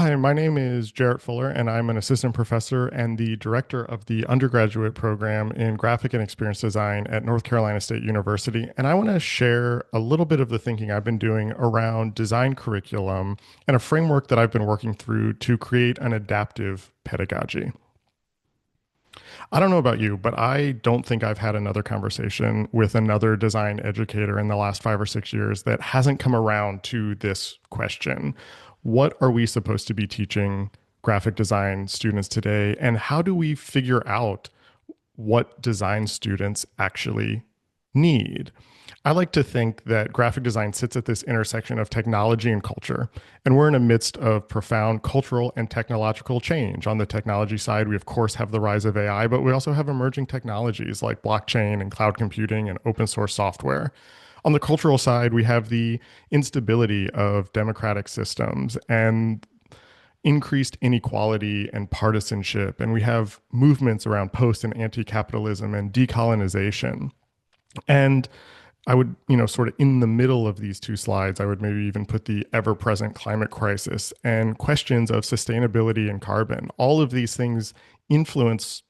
Hi, my name is Jarrett Fuller, and I'm an assistant professor and the director of the undergraduate program in graphic and experience design at North Carolina State University. And I want to share a little bit of the thinking I've been doing around design curriculum and a framework that I've been working through to create an adaptive pedagogy. I don't know about you, but I don't think I've had another conversation with another design educator in the last 5 or 6 years that hasn't come around to this question. What are we supposed to be teaching graphic design students today? And how do we figure out what design students actually need? I like to think that graphic design sits at this intersection of technology and culture. And we're in the midst of profound cultural and technological change. On the technology side, we of course have the rise of AI, but we also have emerging technologies like blockchain and cloud computing and open source software. On the cultural side, we have the instability of democratic systems and increased inequality and partisanship. And we have movements around post and anti capitalism and decolonization. And I would, sort of in the middle of these two slides, I would maybe even put the ever present climate crisis and questions of sustainability and carbon. All of these things influence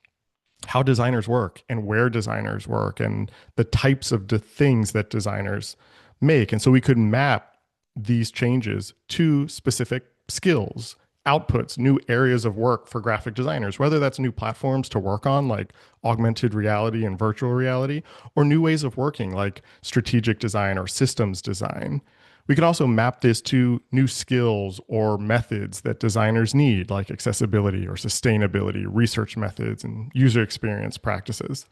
how designers work and where designers work and the types of the things that designers make. And so we could map these changes to specific skills, outputs, new areas of work for graphic designers, whether that's new platforms to work on, like augmented reality and virtual reality, or new ways of working, like strategic design or systems design. We can also map this to new skills or methods that designers need, like accessibility or sustainability, research methods, and user experience practices.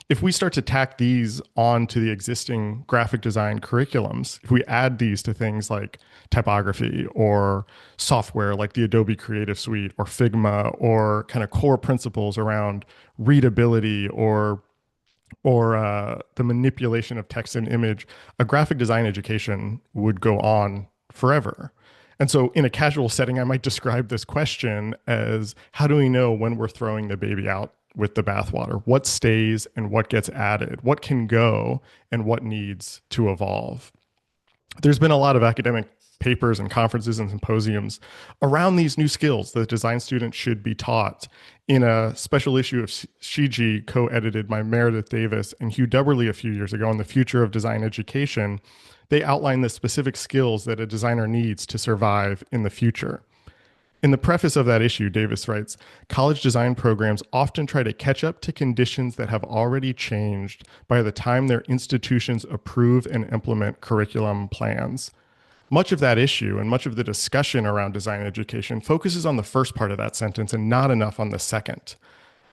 If we start to tack these onto the existing graphic design curriculums, if we add these to things like typography or software like the Adobe Creative Suite or Figma, or kind of core principles around readability or the manipulation of text and image, a graphic design education would go on forever. And so, in a casual setting, I might describe this question as how do we know when we're throwing the baby out with the bathwater? What stays and what gets added? What can go and what needs to evolve? There's been a lot of academic papers and conferences and symposiums around these new skills that design students should be taught. In a special issue of Shiji, co-edited by Meredith Davis and Hugh Dubberly a few years ago on the future of design education, they outline the specific skills that a designer needs to survive in the future. In the preface of that issue, Davis writes, college design programs often try to catch up to conditions that have already changed by the time their institutions approve and implement curriculum plans. Much of that issue and much of the discussion around design education focuses on the first part of that sentence and not enough on the second.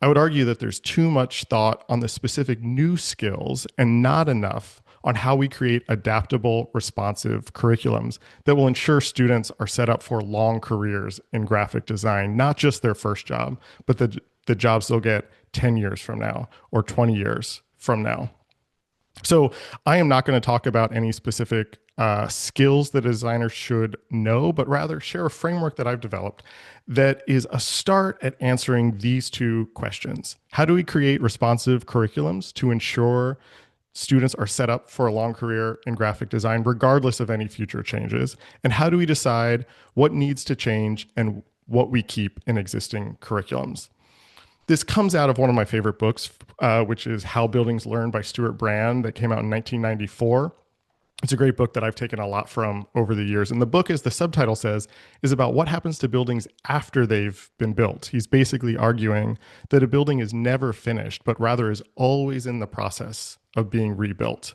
I would argue that there's too much thought on the specific new skills and not enough on how we create adaptable, responsive curriculums that will ensure students are set up for long careers in graphic design, not just their first job, but the jobs they'll get 10 years from now or 20 years from now. So I am not going to talk about any specific skills that a designer should know, but rather share a framework that I've developed that is a start at answering these two questions. How do we create responsive curriculums to ensure students are set up for a long career in graphic design, regardless of any future changes? And how do we decide what needs to change and what we keep in existing curriculums? This comes out of one of my favorite books, which is How Buildings Learn by Stuart Brand, that came out in 1994. It's a great book that I've taken a lot from over the years. And the book, as the subtitle says, is about what happens to buildings after they've been built. He's basically arguing that a building is never finished, but rather is always in the process of being rebuilt.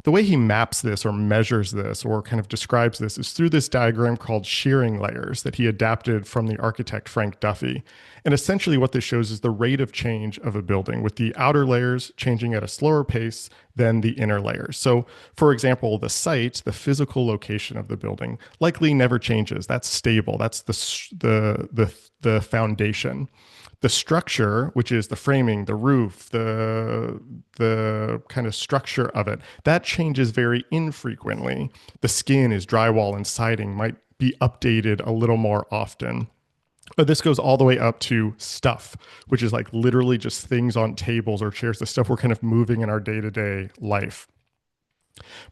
The way he maps this or measures this or kind of describes this is through this diagram called shearing layers that he adapted from the architect Frank Duffy. And essentially what this shows is the rate of change of a building, with the outer layers changing at a slower pace than the inner layers. So for example, the site, the physical location of the building likely never changes. That's stable. That's the foundation. The structure, which is the framing, the roof, the kind of structure of it, that changes very infrequently. The skin is drywall and siding, might be updated a little more often. But this goes all the way up to stuff, which is like literally just things on tables or chairs, the stuff we're kind of moving in our day-to-day life.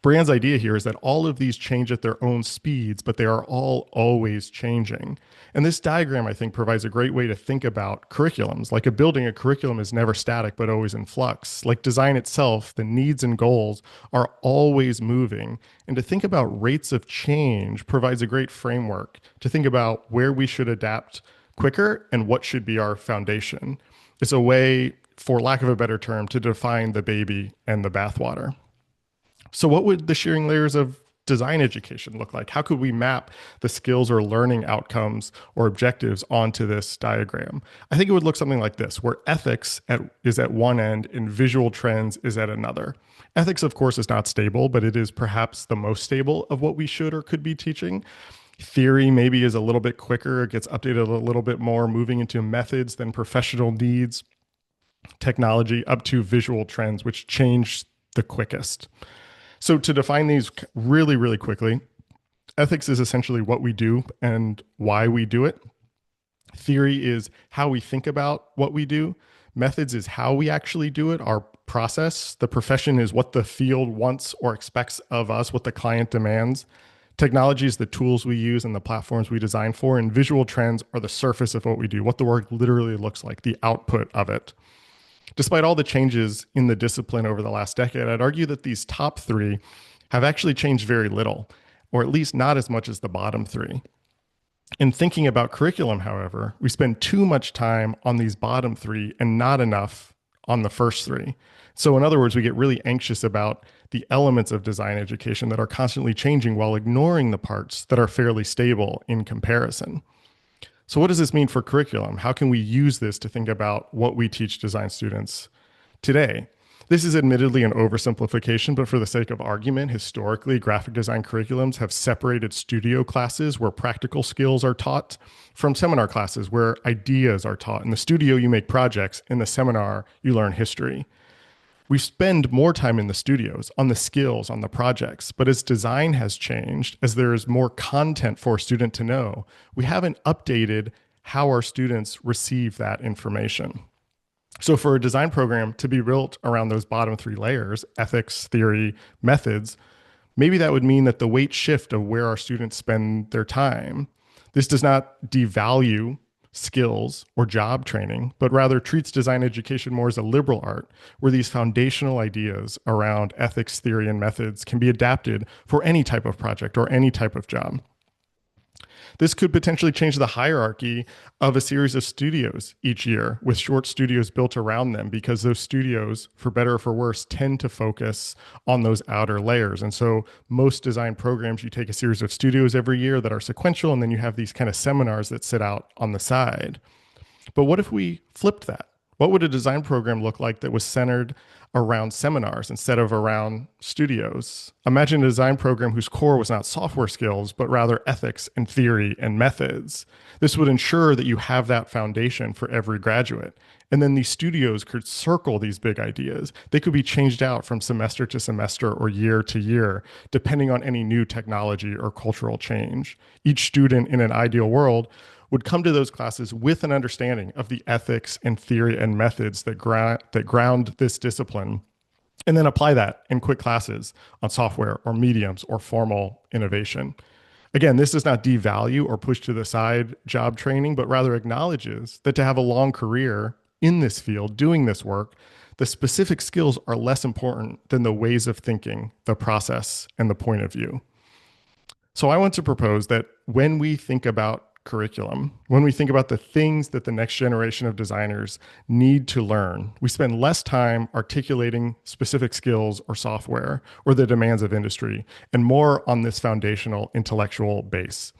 Brand's idea here is that all of these change at their own speeds, but they are all always changing. And this diagram, I think, provides a great way to think about curriculums. Like a curriculum is never static, but always in flux. Like design itself, the needs and goals are always moving. And to think about rates of change provides a great framework to think about where we should adapt quicker and what should be our foundation. It's a way, for lack of a better term, to define the baby and the bathwater. So, what would the shearing layers of design education look like? How could we map the skills or learning outcomes or objectives onto this diagram? I think it would look something like this, where is at one end and visual trends is at another. Ethics, of course, is not stable, but it is perhaps the most stable of what we should or could be teaching. Theory maybe is a little bit quicker, it gets updated a little bit more, moving into methods than professional needs. Technology up to visual trends, which change the quickest. So to define these really, really quickly, ethics is essentially what we do and why we do it. Theory is how we think about what we do. Methods is how we actually do it, our process. The profession is what the field wants or expects of us, what the client demands. Technology is the tools we use and the platforms we design for. And visual trends are the surface of what we do, what the work literally looks like, the output of it. Despite all the changes in the discipline over the last decade, I'd argue that these top three have actually changed very little, or at least not as much as the bottom three. In thinking about curriculum, however, we spend too much time on these bottom three and not enough on the first three. So in other words, we get really anxious about the elements of design education that are constantly changing while ignoring the parts that are fairly stable in comparison. So what does this mean for curriculum? How can we use this to think about what we teach design students today? This is admittedly an oversimplification, but for the sake of argument, historically, graphic design curriculums have separated studio classes where practical skills are taught from seminar classes where ideas are taught. In the studio, you make projects. In the seminar, you learn history. We spend more time in the studios, on the skills, on the projects. But as design has changed, as there is more content for a student to know, we haven't updated how our students receive that information. So for a design program to be built around those bottom three layers, ethics, theory, methods, maybe that would mean that the weight shift of where our students spend their time. This does not devalue skills or job training, but rather treats design education more as a liberal art, where these foundational ideas around ethics, theory, and methods can be adapted for any type of project or any type of job. This could potentially change the hierarchy of a series of studios each year, with short studios built around them, because those studios, for better or for worse, tend to focus on those outer layers. And so most design programs, you take a series of studios every year that are sequential, and then you have these kind of seminars that sit out on the side. But what if we flipped that? What would a design program look like that was centered around seminars instead of around studios? Imagine a design program whose core was not software skills, but rather ethics and theory and methods. This would ensure that you have that foundation for every graduate. And then these studios could circle these big ideas. They could be changed out from semester to semester or year to year, depending on any new technology or cultural change. Each student in an ideal world would come to those classes with an understanding of the ethics and theory and methods that ground this discipline, and then apply that in quick classes on software or mediums or formal innovation. Again, this does not devalue or push to the side job training, but rather acknowledges that to have a long career in this field doing this work, the specific skills are less important than the ways of thinking, the process, and the point of view. So I want to propose that when we think about curriculum, when we think about the things that the next generation of designers need to learn, we spend less time articulating specific skills or software or the demands of industry, and more on this foundational intellectual base.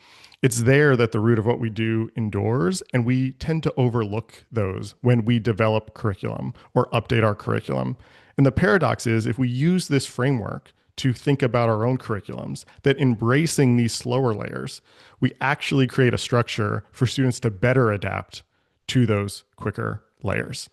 It's there that the root of what we do endures, and we tend to overlook those when we develop curriculum or update our curriculum. And the paradox is, if we use this framework to think about our own curriculums, that embracing these slower layers, we actually create a structure for students to better adapt to those quicker layers.